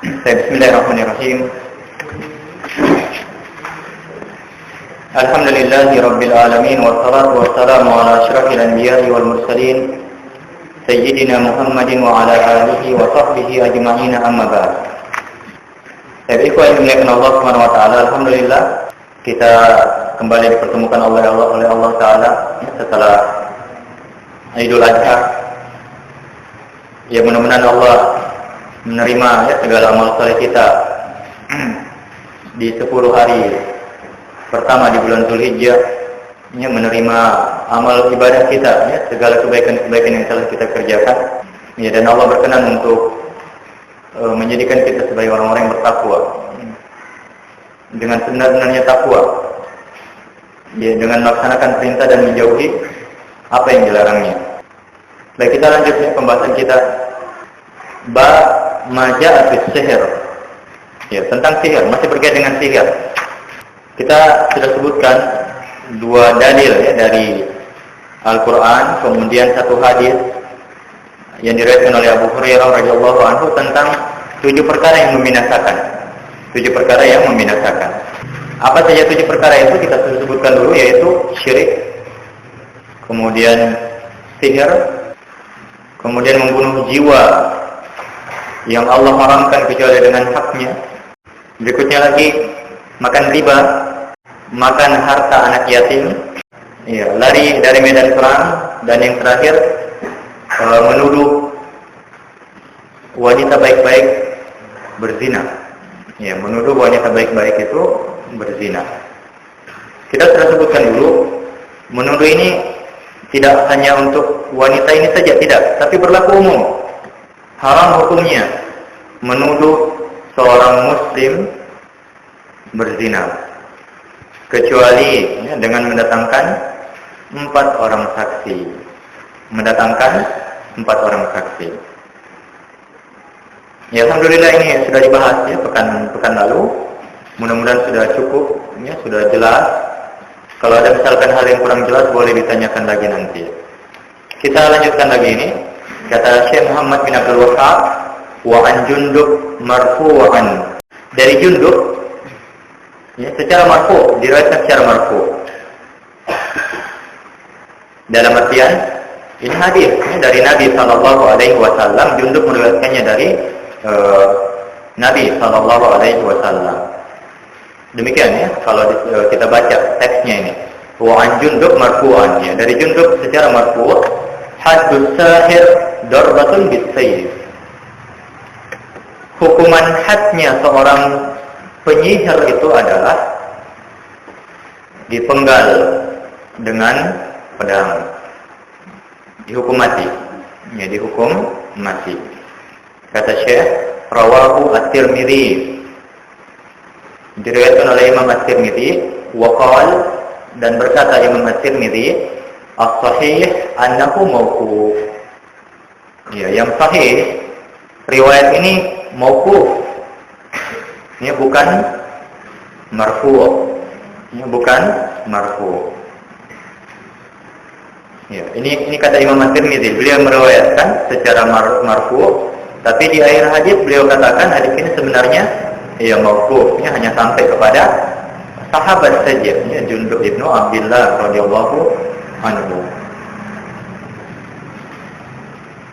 Bismillahirrahmanirrahim. Alhamdulillahi rabbil alamin, wassalatu wassalamu ala asyrafil anbiya'i wal mursalin sayyidina Muhammadin wa ala alihi wa sahbihi ajma'in, amma ba'd. Baik, ikhwan yang dimuliakan Allah Subhanahu wa taala, alhamdulillah kita kembali dipertemukan oleh Allah taala setelah Idul Adha. Ya, mudah-mudahan Allah menerima segala amal saleh kita di 10 hari pertama di bulan Dzulhijjah, menerima amal ibadah kita, segala kebaikan-kebaikan yang telah kita kerjakan, dan Allah berkenan untuk menjadikan kita sebagai orang-orang yang bertakwa dengan sebenar-benarnya takwa, dengan melaksanakan perintah dan menjauhi apa yang dilarangnya. Baik, kita lanjut pembahasan kita Maja fi sihir, tentang sihir, masih berkaitan dengan sihir. Kita sudah sebutkan 2 dalil dari Al-Quran, kemudian 1 hadis yang diriwayatkan oleh Abu Hurairah radhiyallahu anhu tentang 7 perkara yang membinasakan. 7 perkara yang membinasakan. Apa saja 7 perkara itu kita sudah sebutkan dulu, yaitu syirik, kemudian sihir, kemudian membunuh jiwa yang Allah haramkan kecuali dengan haknya. Berikutnya lagi makan riba, makan harta anak yatim, lari dari medan perang, dan yang terakhir menuduh wanita baik-baik berzina. Menuduh wanita baik-baik itu berzina. Kita sudah sebutkan dulu, menuduh ini tidak hanya untuk wanita ini saja, tidak, tapi berlaku umum. Haram hukumnya menuduh seorang muslim berzina, kecuali dengan mendatangkan 4 orang saksi. Mendatangkan 4 orang saksi. Alhamdulillah ini sudah dibahas pekan lalu. Mudah-mudahan sudah cukup, sudah jelas. Kalau ada misalkan hal yang kurang jelas boleh ditanyakan lagi nanti. Kita lanjutkan lagi ini. Kata Syekh Muhammad bin Abdul Wahhab, wa an Jundub marfu'an. Dari Jundub, secara marfu', diriwayatkan secara marfu'. Dalam artian ini hadis dari Nabi sallallahu alaihi wasallam. Jundub meriwayatkannya dari Nabi sallallahu alaihi wasallam. Demikian kalau kita baca teksnya ini. Wa an Jundub marfu'an, dari Jundub secara marfu', haddus sahir darbatun bis-sayf. Hukuman hadnya seorang penyihir itu adalah dipenggal dengan pedang, dihukum mati. Dihukum mati. Kata Syekh, rawahu at-Tirmidzi, diriwayatkan oleh Imam at-Tirmidzi, waqal, dan berkata Imam at-Tirmidzi, as-sahih annahu mauquf. Yang sahih riwayat ini mauquf. Bukan marfu'. Bukan marfu'. Ini kata Imam at-Tirmidzi, beliau meriwayatkan secara marfu', tapi di akhir hadis beliau katakan hadis ini sebenarnya mauquf, hanya sampai kepada sahabat saja, Jundub ibnu Abdillah radhiyallahu anhu.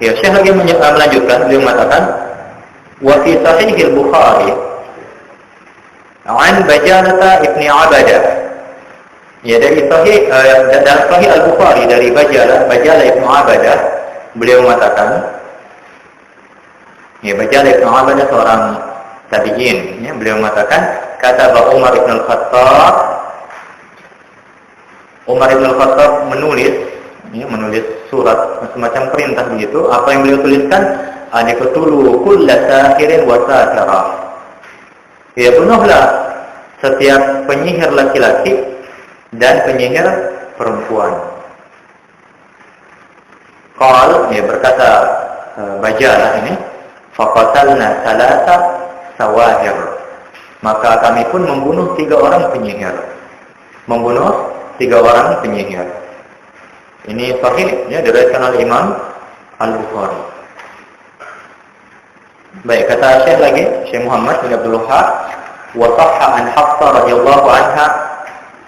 Syekh lagi melanjutkan, beliau mengatakan, wa fi sahih al-Bukhari an Bajalah ibni Abadah. Dari sahih dalam sahih al-Bukhari dari Bajalah ibnu Abadah, beliau mengatakan, Bajalah ibnu Abadah seorang tabi'in, beliau mengatakan, kata Umar ibn al-Khattab, Umar ibn al-Khattab menulis surat semacam perintah begitu. Apa yang beliau tuliskan? Aniqtulu kulla sahirin wa sahirah. Bunuhlah setiap penyihir laki-laki dan penyihir perempuan. Qal, berkata Bajalah ini, faqatalna salasa sawahir. Maka kami pun membunuh 3 orang penyihir. Membunuh 3 orang penyihir. Ini sahih, diriwayatkan oleh Imam Al-Bukhari. Baik, kata Syekh lagi, Syekh Muhammad bin Abdul Wahhab, wa sahha an Hafsah radhiyallahu anha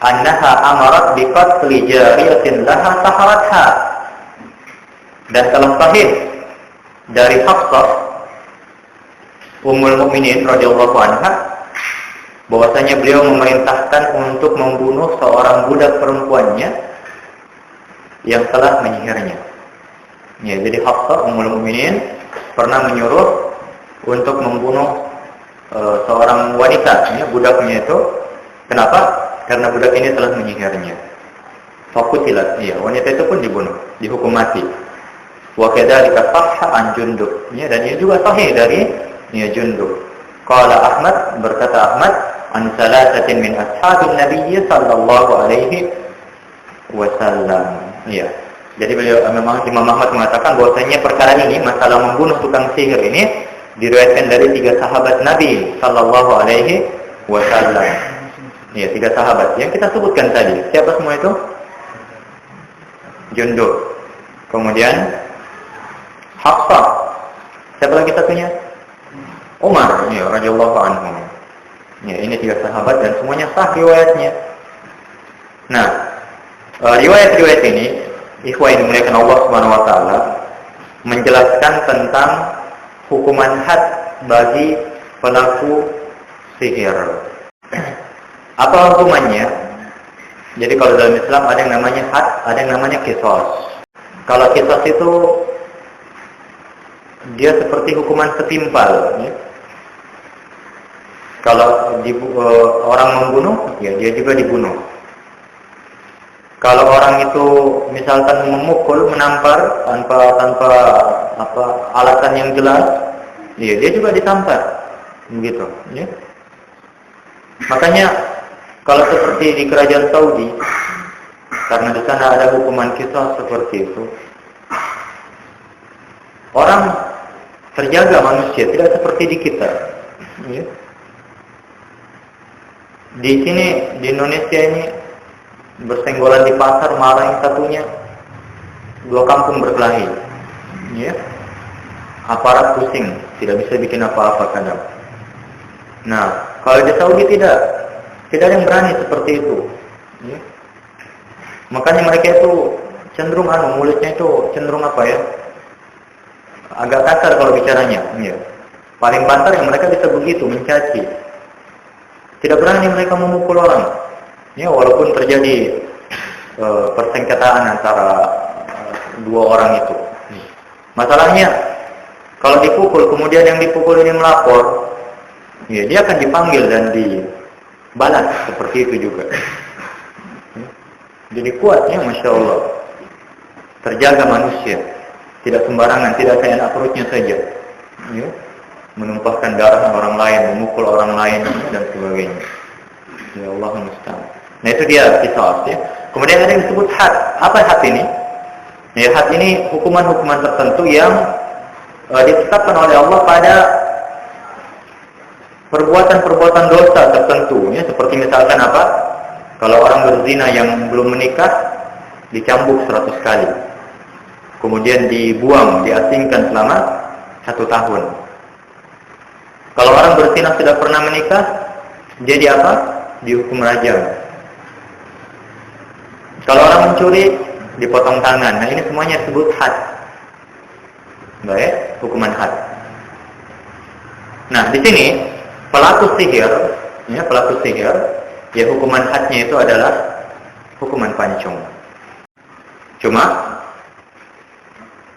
annaha amarat bi qatli jariyatin laha saharatha. Dan telah sahih dari Hafsah Ummul Mukminin radhiyallahu anha bahwasanya beliau memerintahkan untuk membunuh seorang budak perempuannya yang telah menyihirnya. Ya, jadi Hafsah Ummul Mukminin pernah menyuruh untuk membunuh seorang wanita, ya, budaknya itu. Kenapa? Karena budak ini telah menyihirnya. Fakutilat, ya, wanita itu pun dibunuh, dihukum mati. Wa kadzalika sahha an Jundub, ya, dan ini juga sahih dari ya Jundub. Qala Ahmad, berkata Ahmad, an salasatin min ashabin Nabi sallallahu alaihi wasallam. Ya. Jadi beliau memang Imam Ahmad mengatakan bahwasanya perkara ini, masalah membunuh tukang sihir ini diriwayatkan dari 3 sahabat Nabi sallallahu alaihi wasallam. Ya, 3 sahabat yang kita sebutkan tadi. Siapa semua itu? Jundub. Kemudian Hafsah. Siapa lagi satunya? Umar, ya, radhiyallahu anhu. Ya, ini 3 sahabat dan semuanya sah riwayatnya. Nah, riwayat-riwayat ini, ikhwah yang dimuliakan Allah Subhanahu wa taala, menjelaskan tentang hukuman had bagi pelaku sihir. Apa hukumannya? Jadi kalau dalam Islam ada yang namanya had, ada yang namanya qisas. Kalau qisas itu dia seperti hukuman setimpal, ya. Kalau orang membunuh, ya dia juga dibunuh. Kalau orang itu misalkan memukul, menampar tanpa alasan yang jelas, ya dia juga ditampar, begitu. Ya. Makanya kalau seperti di kerajaan Saudi, karena di sana ada hukuman qisas seperti itu, orang terjaga manusia, tidak seperti di kita. Ya. Di sini di Indonesia ini bersenggolan di pasar, marah yang satunya, 2 kampung berkelahi, ya. Aparat pusing, tidak bisa bikin apa-apa kadang. Nah, kalau di Saudi tidak ada yang berani seperti itu, ya. Makanya mereka itu cenderung mulutnya itu cenderung agak kasar kalau bicaranya, ya. Paling banter yang mereka bisa begitu, mencaci. Tidak berani mereka memukul orang. Ya, walaupun terjadi persengketaan antara 2 orang itu. Masalahnya, kalau dipukul, kemudian yang dipukul ini melapor, ya, dia akan dipanggil dan dibalas seperti itu juga. Jadi kuatnya, Masya Allah. Terjaga manusia. Tidak sembarangan, tidak seenak perutnya saja. Ya. Menumpahkan darah orang lain, memukul orang lain, dan sebagainya. Ya Allah musta'an. Nah, itu dia qisas, ya. Kemudian ada yang disebut had. Apa had ini? Ya, had ini hukuman-hukuman tertentu yang ditetapkan oleh Allah pada perbuatan-perbuatan dosa tertentu, ya. Seperti misalkan apa? Kalau orang berzina yang belum menikah, dicambuk 100 kali. Kemudian dibuang, diasingkan selama 1 tahun. Kalau orang berzina sudah pernah menikah, jadi apa? Dihukum rajam. Kalau orang mencuri, dipotong tangan. Nah, ini semuanya disebut had. Baik, hukuman had. Nah, di sini pelaku sihir, ya hukuman hadnya itu adalah hukuman pancung. Cuma,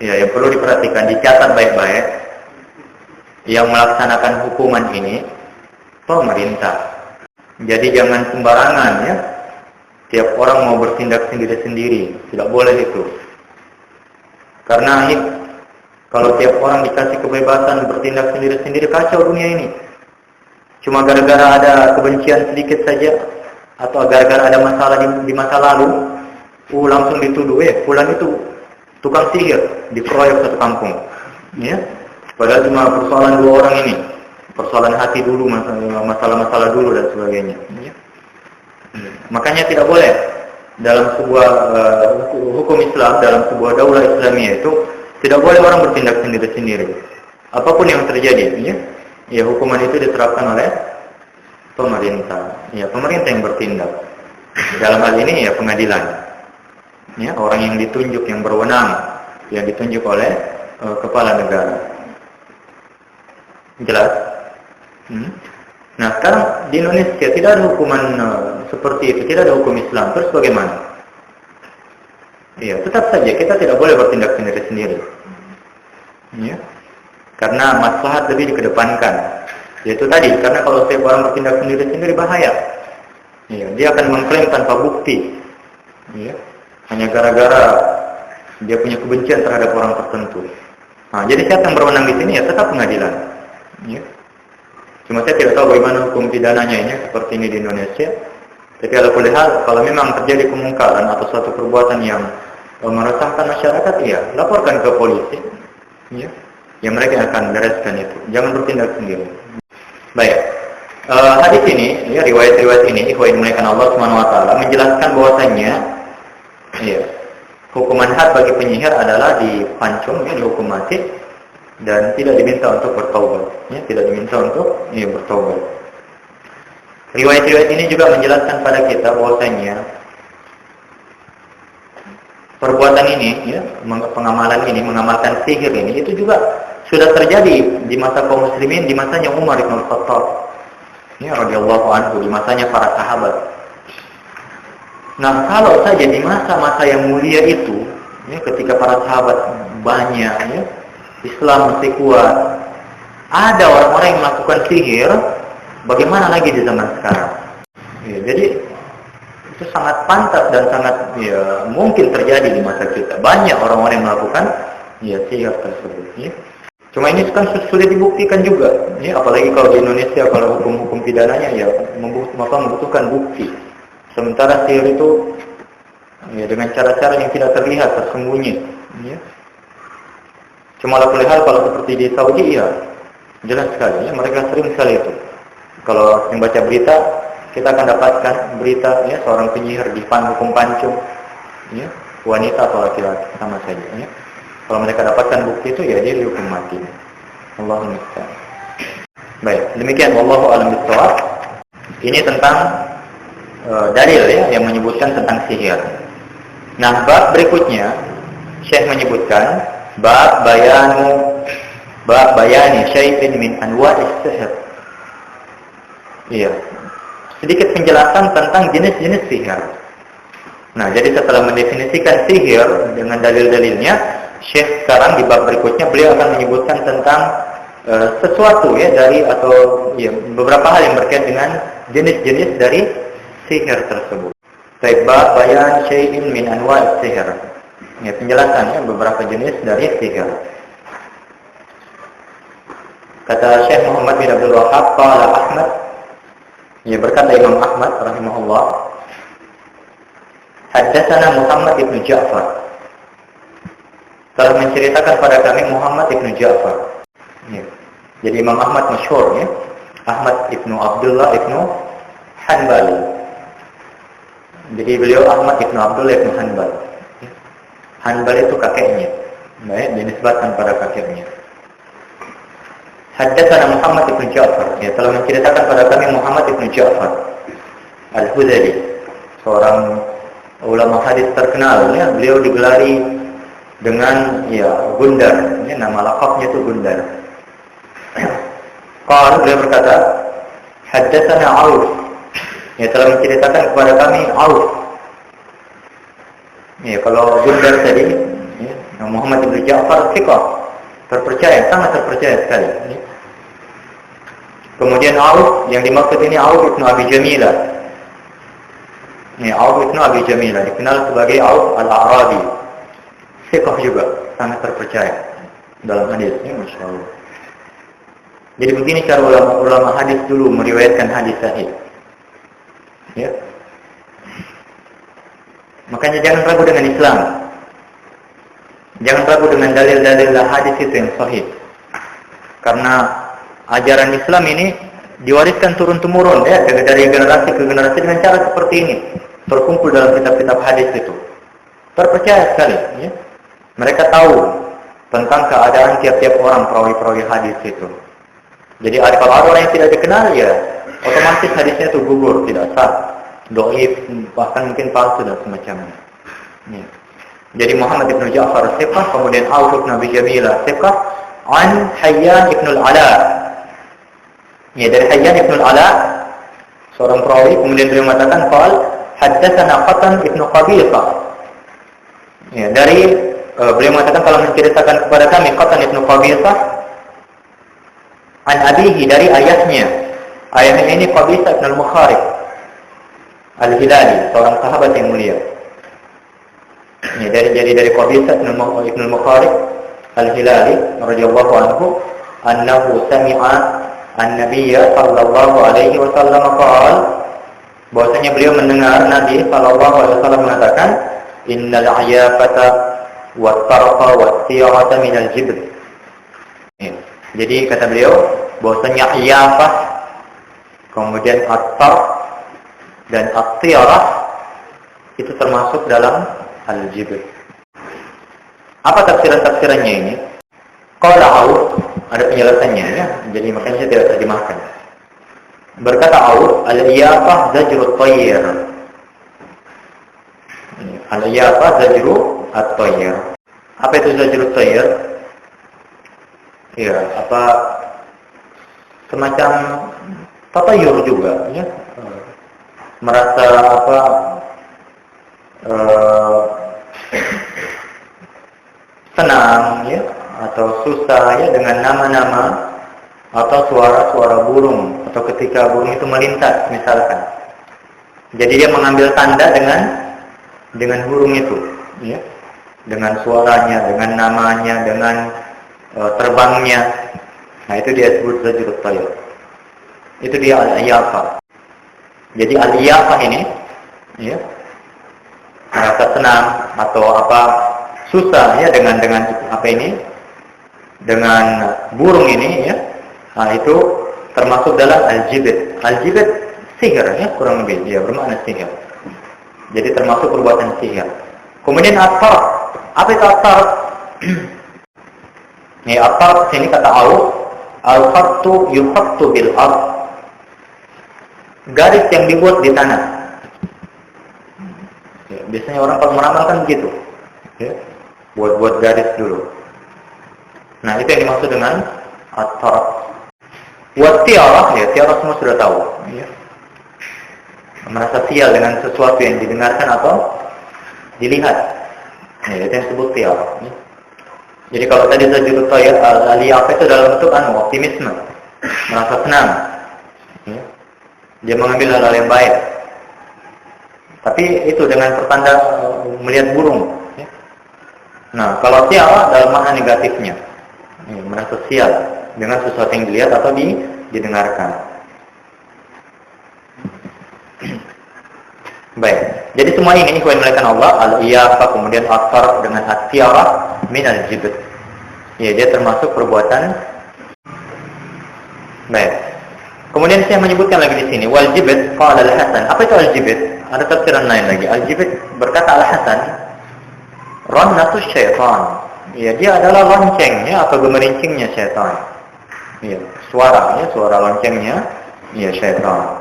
ya yang perlu diperhatikan, dicatat baik-baik. Yang melaksanakan hukuman ini pemerintah. Jadi jangan sembarangan, ya. Tiap orang mau bertindak sendiri-sendiri, tidak boleh itu. Karena kalau tiap orang dikasih kebebasan bertindak sendiri-sendiri, kacau dunia ini. Cuma gara-gara ada kebencian sedikit saja, atau gara-gara ada masalah di masa lalu, langsung dituduh, fulan itu tukang sihir, dikeroyok 1 kampung, ya. Padahal cuma persoalan 2 orang ini, persoalan hati dulu, masalah-masalah dulu dan sebagainya. Ya. Makanya tidak boleh dalam sebuah hukum Islam, dalam sebuah daulah Islamiyah itu tidak boleh orang bertindak sendiri-sendiri. apapun yang terjadi, ya hukuman itu diterapkan oleh pemerintah. Ya, pemerintah yang bertindak. Dalam hal ini ya pengadilan. Ya, orang yang ditunjuk, yang berwenang, yang ditunjuk oleh kepala negara. Jelas? Nah, sekarang di Indonesia tidak ada hukuman seperti itu, tidak ada hukum Islam. Terus bagaimana? Ya, tetap saja kita tidak boleh bertindak sendiri-sendiri. Ya. Karena maslahat lebih dikedepankan. Yaitu tadi, karena kalau setiap orang bertindak sendiri-sendiri bahaya. Ya, dia akan mengklaim tanpa bukti. Ya. Hanya gara-gara dia punya kebencian terhadap orang tertentu. Nah, jadi siapa yang berwenang di sini ya tetap pengadilan. Ya. Cuma saya tidak tahu bagaimana hukum pidananya ini seperti ini di Indonesia. Tapi kalau memang terjadi kemungkaran atau suatu perbuatan yang meresahkan masyarakat, ya laporkan ke polisi. Ya. Ya mereka akan bereskan itu. Jangan bertindak sendiri. Baik. Hadis ini, ya riwayat-riwayat ini, ikhwan dimuliakan Allah Subhanahu wa taala menjelaskan bahwasanya ya, hukuman had bagi penyihir adalah dipancung, ya, dihukum mati dan tidak diminta untuk bertaubat, ya, tidak diminta untuk bertaubat. Riwayat-riwayat ini juga menjelaskan pada kita bahwasanya perbuatan ini, ya, pengamalan ini, mengamalkan sihir ini, itu juga sudah terjadi di masa kaum muslimin, di masanya Umar bin Khattab, ya, radhiyallahu anhu, di masanya para sahabat. Nah, kalau saja di masa-masa yang mulia itu, ya, ketika para sahabat banyak, ya, Islam masih kuat, ada orang-orang yang melakukan sihir, bagaimana lagi di zaman sekarang? Ya, jadi itu sangat pantas dan sangat mungkin terjadi di masa kita. Banyak orang-orang yang melakukan sihir tersebut. Ya. Cuma ini kan sulit dibuktikan juga. Ya, apalagi kalau di Indonesia, kalau hukum-hukum pidananya membutuhkan bukti. Sementara sihir itu dengan cara-cara yang tidak terlihat, tersembunyi. Ya. Cuma hal kalau seperti di Saudi, jelas sekali. Ya, mereka sering sekali itu. Kalau yang baca berita, kita akan dapatkan berita seorang penyihir dihukum pancung, wanita atau laki-laki sama saja. Kalau mereka dapatkan bukti itu, dia dihukum mati. Allahu musta'an. Baik, demikian wallahu a'lam bishawab. Ini tentang dalil yang menyebutkan tentang sihir. Nah, bab berikutnya Syekh menyebutkan bab bayani syai'in min anwa'is sihr. Iya. Sedikit penjelasan tentang jenis-jenis sihir. Nah, jadi setelah mendefinisikan sihir dengan dalil-dalilnya, Syekh sekarang di bab berikutnya beliau akan menyebutkan tentang sesuatu dari atau beberapa hal yang berkaitan dengan jenis-jenis dari sihir tersebut. Bab bayan syai'in min anwa'is sihir. Ya, penjelasannya beberapa jenis dari sihir. Kata Syekh Muhammad bin Abdul Wahhab, qala Ahmad, berkata Imam Ahmad rahimahullah, haddatsana Muhammad ibn Ja'far, telah menceritakan pada kami Muhammad ibn Ja'far. Jadi Imam Ahmad masyhur, Ahmad ibn Abdullah ibn Hanbal. Jadi beliau Ahmad ibn Abdullah ibn Hanbal. Hanbal itu kakeknya, dinisbatkan pada kakeknya. Haddatsana Muhammad ibn Ja'far, telah menceritakan pada kami Muhammad ibn Ja'far Al-Hudhali, seorang ulama hadis terkenal. Beliau digelari dengan Gundar, nama laqabnya itu Gundar. Qala, beliau berkata, haddatsana Auf, telah menceritakan kepada kami Auf. Kalau Gundar tadi, Muhammad ibn Ja'far thiqah, terpercaya, sangat terpercaya sekali. Kemudian Auf, yang dimaksud ini Auf ibn Abi Jamilah. Auf ibn Abi Jamilah dikenal sebagai Auf al-A'rabi. Thiqah juga, sangat terpercaya dalam hadisnya, Masya Allah. Jadi begini cara ulama hadis dulu meriwayatkan hadis sahih. Makanya jangan ragu dengan Islam. Jangan ragu dengan dalil-dalil hadis itu yang sahih. Karena ajaran Islam ini diwariskan turun-temurun dari generasi ke generasi dengan cara seperti ini. Terkumpul dalam kitab-kitab hadis itu. Terpercaya sekali. Mereka tahu tentang keadaan tiap-tiap orang perawi-perawi hadis itu. Jadi kalau ada orang yang tidak dikenal, ya otomatis hadisnya itu gugur, tidak sah, dhaif, bahkan mungkin palsu dan semacamnya. Ya. Jadi Muhammad ibn Ja'far thiqah, kemudian Auf ibn Abi Jamilah thiqah, an Hayyan ibn al-Ala. Ya, dari Hayyan ibn al-Ala, seorang perawi, kemudian beliau mengatakan qal haddatsana Qatan ibn Qabisah. Ya, dari beliau mengatakan kalau menceritakan kepada kami Qatan ibn Qabisah an abihi, dari ayahnya. Ayahnya ini Qabisah ibn al-Mukharib al-Hilali, seorang sahabat yang mulia. Ya, dari Qabisah ibn al-Mukharib al-Hilali radhiyallahu anhu annahu sami'a an-nabiyya sallallahu alaihi wasallam qala, bahwasanya beliau mendengar Nabi sallallahu alaihi wasallam mengatakan innal ayafata wat-tarqa wat-siyarata minal jibr. Ya. Jadi kata beliau bahwasanya ayafah, kemudian at-tarq dan at-siyarah itu termasuk dalam al-jibr. Apa tafsiran-tafsirannya ini? Qala Auf, ada penjelasannya ya. Jadi makanya saya tidak terjemahkan. Berkata Auf, al-iyafah zajrut tayr. Al-iyafah zajrut at-tayr. Apa itu zajrut tayr? Ya, apa semacam tatayur juga ya. Merasa apa senang ya atau susah ya dengan nama-nama atau suara-suara burung, atau ketika burung itu melintas misalkan. Jadi dia mengambil tanda dengan burung itu ya. Dengan suaranya, dengan namanya, dengan terbangnya. Nah, itu dia sebut zajrut tayr. Itu dia al-iyafah. Jadi al-iyafah ini ya merasa senang atau apa susah ya dengan apa ini, dengan burung ini ya. Nah, itu termasuk dalam al-jibr. Al-jibr sihir ya, kurang lebih ya, bermakna sihir. Jadi termasuk perbuatan sihir. Kemudian at-tarq. Apa itu at-tarq? Ini at-tarq sini kata Auf, al-khattu yukhattu bil ard. Garis yang dibuat di tanah. Ya, biasanya orang kalau meramal kan begitu. Ya. Buat garis dulu. Nah, itu yang dimaksud dengan at-tarq. Wat-tiyarah, ya, tiyarah semua sudah tahu, ya. Merasa sial dengan sesuatu yang didengarkan atau dilihat. Ya, itu yang disebut tiyarah. Ya. Jadi kalau tadi zajrut tayr, al-iyafah itu dalam bentuk optimisme, merasa senang. Ya. Dia mengambil hal-hal yang baik. Tapi itu dengan pertanda melihat burung. Ya. Nah, kalau tiyarah dalam makna negatifnya, ya, merasa sial dengan sesuatu yang dilihat atau didengarkan. Baik. Jadi semua ini ikhwan melakukan Allah, al-iyafah, kemudian at-tarq dengan at-tiyarah min al-jibr. Ya, dia termasuk perbuatan. Baik. Kemudian saya menyebutkan lagi di sini wal jibr qala al-Hasan. Apa itu al-jibr? Ada tafsiran lain lagi. Al-jibr berkata al-Hasan, rannatus syaitan. Ya, dia adalah loncengnya atau gemerincingnya syaitan. Ya, suara loncengnya ya syaitan.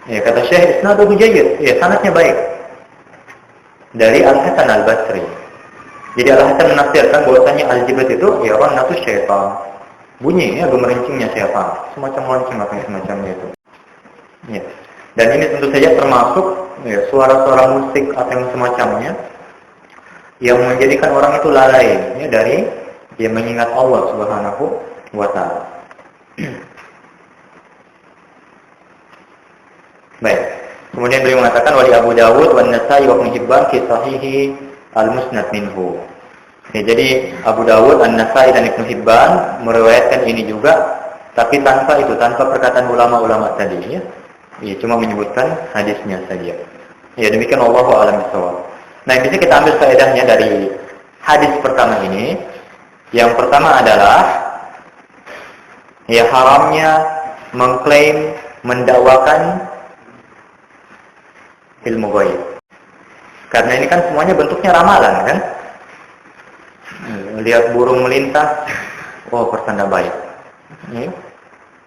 Ya, kata Syekh isnaduhu jayyid. Ya, sanadnya baik. Dari Al-Hasan Al-Basri. Jadi Al-Hasan menafsirkan bahwasanya al-jibr itu ya rannatus syaitan. Bunyi ya gemerincingnya syaitan. Semacam lonceng atau semacamnya itu. Ya. Dan ini tentu saja termasuk ya, suara-suara musik atau yang semacamnya yang menjadikan orang itu lalai ya, dari dia mengingat Allah Subhanahu wa taala. Baik. Kemudian beliau mengatakan wali Abu Dawud wa An-Nasa'i wa Ibnu Hibban fi sahihi al-Musnad minhu. Ya, jadi Abu Dawud, An-Nasa'i dan Ibnu Hibban meriwayatkan ini juga, tapi tanpa perkataan ulama-ulama tadi ya. Ya, cuma menyebutkan hadisnya saja. Ya, demikian wallahu a'lam bishawab. Nah, yang bisa kita ambil faedahnya dari hadis pertama ini. Yang pertama adalah ya haramnya mengklaim, mendakwakan ilmu gaib. Karena ini kan semuanya bentuknya ramalan kan? Lihat burung melintas, oh pertanda baik. Ya.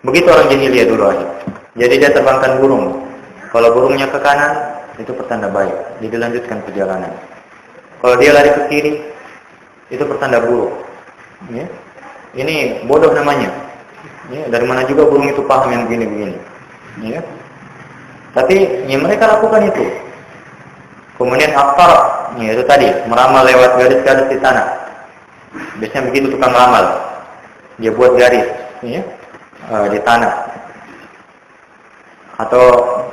Begitu orang jahiliyah dulu aja. Jadi dia terbangkan burung. Kalau burungnya ke kanan, itu pertanda baik. Dia dilanjutkan perjalanan. Kalau dia lari ke kiri, itu pertanda buruk. Ya. Ini bodoh namanya. Ya, dari mana juga burung itu paham yang begini-begini. Ya. Tapi ya, mereka lakukan itu. Kemudian aktar, ya, itu tadi meramal lewat garis-garis di tanah. Biasanya begitu tukang ramal. Dia buat garis, ya, di tanah. Atau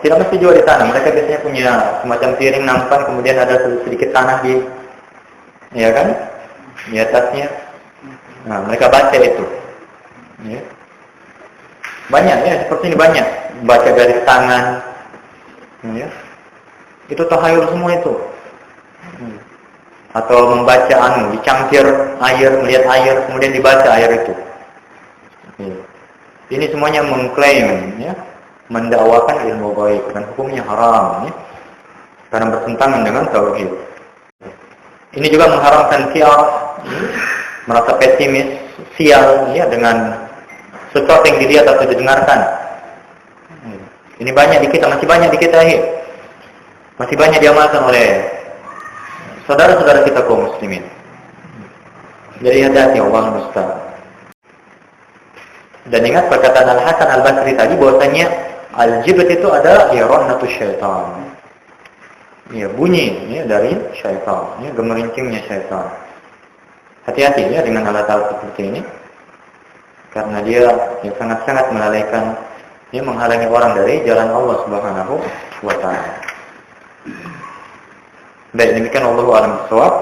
tidak mesti juga di tanah. Mereka biasanya punya semacam piring nampan, kemudian ada sedikit tanah di, ya kan, di atasnya. Nah, mereka baca itu. Ya. Banyak ya, seperti ini banyak. Baca garis tangan. Ya. Itu tahayul semua itu. Atau membaca dicangkir air, melihat air, kemudian dibaca air itu. Ya. Ini semuanya mengklaim, ya, mendakwakan ilmu gaib dan hukumnya haram, ya, karena bertentangan dengan tauhid. Ini juga mengharamkan sial, ya, merasa pesimis, sial, ya, dengan sesuatu yang dilihat atau didengarkan. Ini banyak di kita, masih banyak di kita, ya. Masih banyak diamalkan oleh saudara-saudara kita kaum muslimin. Jadi hati-hati, Allah musta'an. Dan ingat perkataan Al-Hasan Al-Basri tadi bahwasanya al-jibt itu adalah ya rahnatus syaitan. Ya, bunyi, ya, dari syaitan, ya, gemerincingnya syaitan. Hati-hati ya dengan hal-hal seperti ini. Karena dia ya, sangat-sangat melalaikan, ya, menghalangi orang dari jalan Allah Subhanahu wa taala. Baik, demikian wallahu a'lam bishawab.